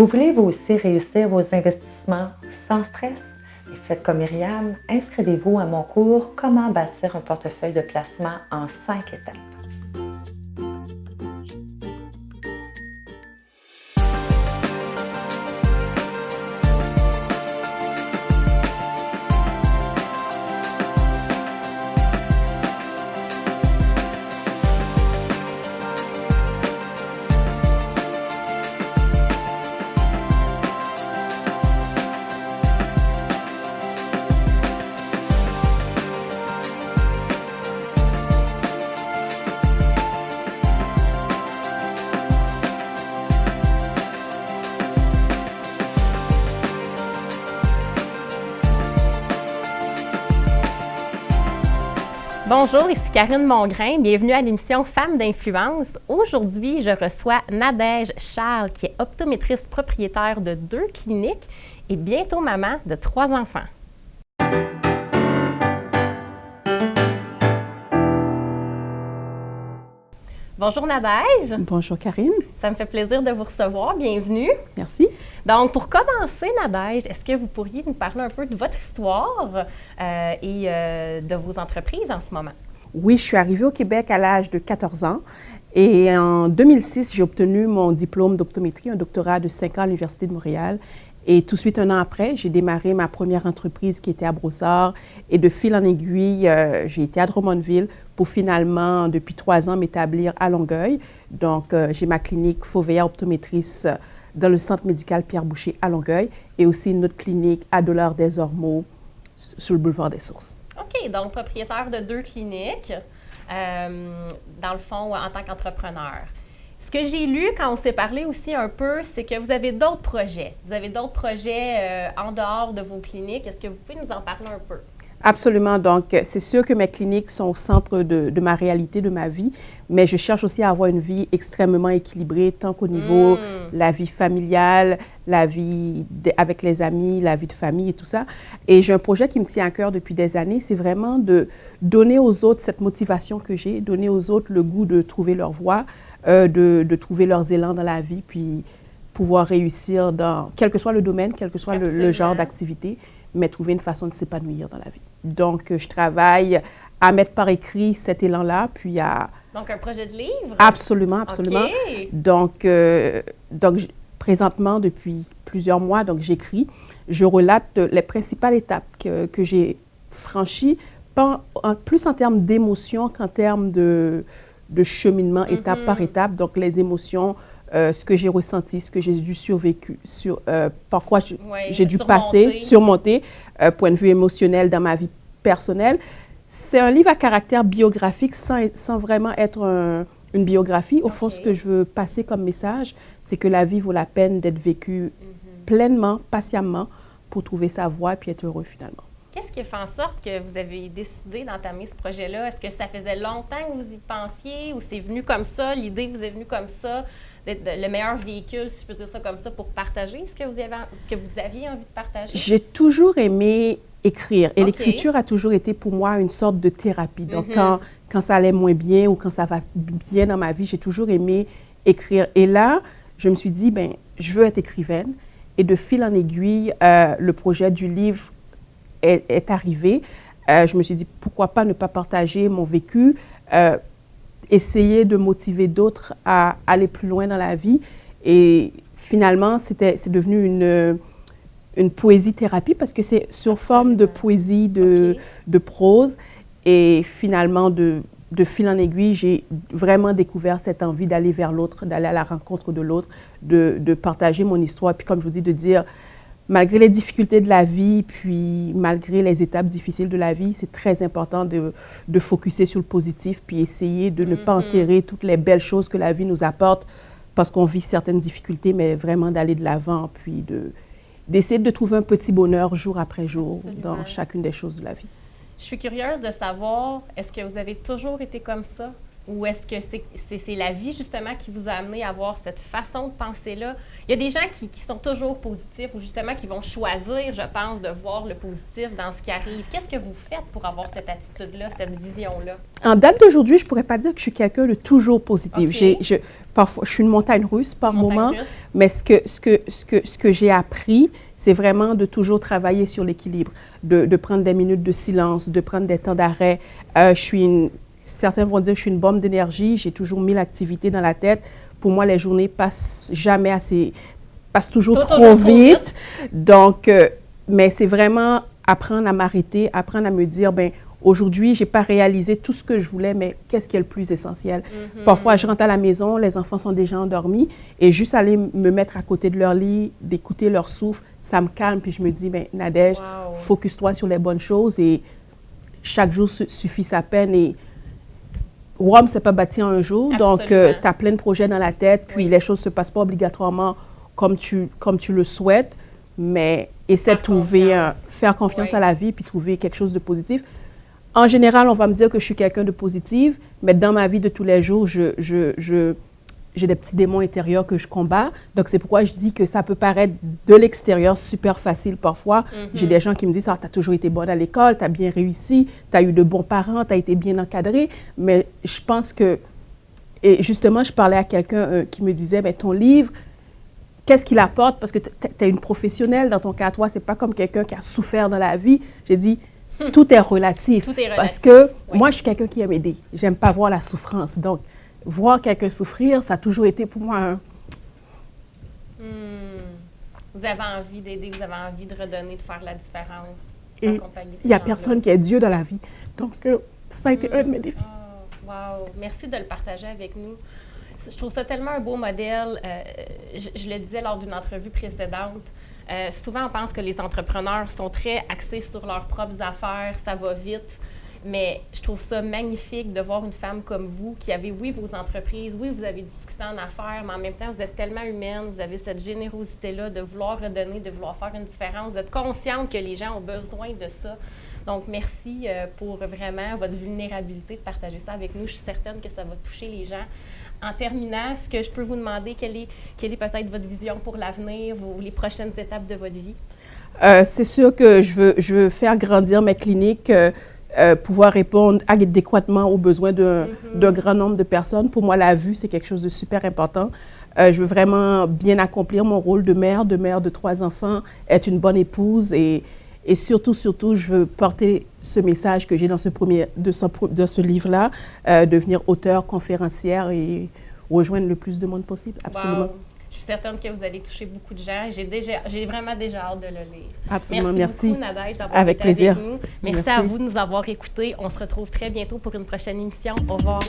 Vous voulez vous aussi réussir vos investissements sans stress? Et faites comme Myriam, inscrivez-vous à mon cours Comment bâtir un portefeuille de placement en 5 étapes. Bonjour, ici Karine Mongrain. Bienvenue à l'émission Femmes d'influence. Aujourd'hui, je reçois Nadège Charles, qui est optométriste propriétaire de 2 cliniques et bientôt maman de 3 enfants. Bonjour Nadège. Bonjour Karine. Ça me fait plaisir de vous recevoir. Bienvenue. Merci. Donc, pour commencer, Nadège, est-ce que vous pourriez nous parler un peu de votre histoire et de vos entreprises en ce moment? Oui, je suis arrivée au Québec à l'âge de 14 ans et en 2006, j'ai obtenu mon diplôme d'optométrie, un doctorat de 5 ans à l'Université de Montréal. Et tout de suite, un an après, j'ai démarré ma première entreprise qui était à Brossard. Et de fil en aiguille, j'ai été à Drummondville pour finalement, depuis 3 ans, m'établir à Longueuil. Donc, j'ai ma clinique Fauveillard Optométrice dans le centre médical Pierre-Boucher à Longueuil et aussi une autre clinique à Dollard-des-Ormeaux sur le boulevard des Sources. OK, donc propriétaire de 2 cliniques, dans le fond, en tant qu'entrepreneur. Ce que j'ai lu quand on s'est parlé aussi un peu, c'est que vous avez d'autres projets. Vous avez d'autres projets en dehors de vos cliniques. Est-ce que vous pouvez nous en parler un peu? Absolument. Donc, c'est sûr que mes cliniques sont au centre de ma réalité, de ma vie, mais je cherche aussi à avoir une vie extrêmement équilibrée, tant qu'au niveau la vie familiale, la vie avec les amis, la vie de famille et tout ça. Et j'ai un projet qui me tient à cœur depuis des années, c'est vraiment de donner aux autres cette motivation que j'ai, donner aux autres le goût de trouver leur voie, de trouver leurs élans dans la vie, puis pouvoir réussir dans quel que soit le domaine, quel que soit le genre d'activité, mais trouver une façon de s'épanouir dans la vie. Donc, je travaille à mettre par écrit cet élan-là, puis à... Donc, un projet de livre? Absolument, absolument. Okay. Donc, présentement, depuis plusieurs mois, donc j'écris, je relate les principales étapes que j'ai franchies, plus en termes d'émotions qu'en termes de cheminement étape par étape. Donc, les émotions, ce que j'ai ressenti, ce que j'ai dû survécu, parfois j'ai dû surmonter, point de vue émotionnel dans ma vie personnelle. C'est un livre à caractère biographique sans vraiment être une biographie. Au fond, ce que je veux passer comme message, c'est que la vie vaut la peine d'être vécue pleinement, patiemment, pour trouver sa voie et puis être heureux finalement. Qu'est-ce qui a fait en sorte que vous avez décidé d'entamer ce projet-là? Est-ce que ça faisait longtemps que vous y pensiez ou c'est venu comme ça, l'idée vous est venue comme ça, d'être le meilleur véhicule, si je peux dire ça comme ça, pour partager ce que vous aviez envie de partager? J'ai toujours aimé écrire et l'écriture a toujours été pour moi une sorte de thérapie. Donc, quand ça allait moins bien ou quand ça va bien dans ma vie, j'ai toujours aimé écrire. Et là, je me suis dit, ben, je veux être écrivaine. Et de fil en aiguille, le projet du livre est arrivé. Je me suis dit, pourquoi pas ne pas partager mon vécu, essayer de motiver d'autres à aller plus loin dans la vie. Et finalement, c'est devenu une poésie-thérapie parce que c'est sur forme de poésie, de prose. Et finalement, de fil en aiguille, j'ai vraiment découvert cette envie d'aller vers l'autre, d'aller à la rencontre de l'autre, de partager mon histoire. Puis comme je vous dis, de dire, malgré les difficultés de la vie, puis malgré les étapes difficiles de la vie, c'est très important de focusser sur le positif, puis essayer de ne pas enterrer toutes les belles choses que la vie nous apporte parce qu'on vit certaines difficultés, mais vraiment d'aller de l'avant, puis d'essayer de trouver un petit bonheur jour après jour dans chacune des choses de la vie. Je suis curieuse de savoir, est-ce que vous avez toujours été comme ça Ou est-ce que c'est la vie, justement, qui vous a amené à avoir cette façon de penser-là? Il y a des gens qui sont toujours positifs ou justement qui vont choisir, je pense, de voir le positif dans ce qui arrive. Qu'est-ce que vous faites pour avoir cette attitude-là, cette vision-là? En date d'aujourd'hui, je ne pourrais pas dire que je suis quelqu'un de toujours positif. Okay. Parfois, je suis une montagne russe par moment, mais ce que j'ai appris, c'est vraiment de toujours travailler sur l'équilibre, de prendre des minutes de silence, de prendre des temps d'arrêt. Certains vont dire que je suis une bombe d'énergie, j'ai toujours 1000 activités dans la tête. Pour moi, les journées passent toujours trop vite. Donc, mais c'est vraiment apprendre à m'arrêter, apprendre à me dire, ben aujourd'hui, je n'ai pas réalisé tout ce que je voulais, mais qu'est-ce qui est le plus essentiel? Parfois, je rentre à la maison, les enfants sont déjà endormis, et juste aller me mettre à côté de leur lit, d'écouter leur souffle, ça me calme, puis je me dis, ben Nadège, focus-toi sur les bonnes choses, et chaque jour suffit sa peine, et Rome, c'est pas bâti en un jour. Absolument. Donc, tu as plein de projets dans la tête, puis les choses ne se passent pas obligatoirement comme tu le souhaites, mais essaie de trouver, faire confiance à la vie, puis trouver quelque chose de positif. En général, on va me dire que je suis quelqu'un de positif, mais dans ma vie de tous les jours, j'ai des petits démons intérieurs que je combats. Donc, c'est pourquoi je dis que ça peut paraître de l'extérieur super facile parfois. J'ai des gens qui me disent « Ah, tu as toujours été bonne à l'école, tu as bien réussi, tu as eu de bons parents, tu as été bien encadrée. » Mais je pense que... Et justement, je parlais à quelqu'un qui me disait « Ton livre, qu'est-ce qu'il apporte? Parce que tu es une professionnelle, dans ton cas, toi, c'est pas comme quelqu'un qui a souffert dans la vie. » J'ai dit « Tout est relatif. » Parce que moi, je suis quelqu'un qui aime aider. J'aime pas voir la souffrance. Donc, voir quelqu'un souffrir, ça a toujours été pour moi Vous avez envie d'aider, vous avez envie de redonner, de faire la différence. Et il n'y a personne qui est Dieu dans la vie. Donc, ça a été un de mes défis. Oh, wow! Merci de le partager avec nous. Je trouve ça tellement un beau modèle. Je le disais lors d'une entrevue précédente. Souvent, on pense que les entrepreneurs sont très axés sur leurs propres affaires, ça va vite. Mais je trouve ça magnifique de voir une femme comme vous qui avez, oui, vos entreprises, oui, vous avez du succès en affaires, mais en même temps, vous êtes tellement humaine, vous avez cette générosité-là de vouloir redonner, de vouloir faire une différence, d'être consciente que les gens ont besoin de ça. Donc, merci pour vraiment votre vulnérabilité de partager ça avec nous. Je suis certaine que ça va toucher les gens. En terminant, est-ce que je peux vous demander quelle est peut-être votre vision pour l'avenir ou les prochaines étapes de votre vie? C'est sûr que je veux faire grandir mes cliniques, pouvoir répondre adéquatement aux besoins d'un grand nombre de personnes. Pour moi, la vue, c'est quelque chose de super important. Je veux vraiment bien accomplir mon rôle de mère de 3 enfants, être une bonne épouse et surtout, je veux porter ce message que j'ai dans ce livre-là, devenir auteure, conférencière et rejoindre le plus de monde possible. Absolument. Wow. Je suis certaine que vous allez toucher beaucoup de gens. J'ai vraiment déjà hâte de le lire. Absolument, merci beaucoup, Nadège, d'avoir été plaisir. avec nous. Merci à vous de nous avoir écoutés. On se retrouve très bientôt pour une prochaine émission. Au revoir.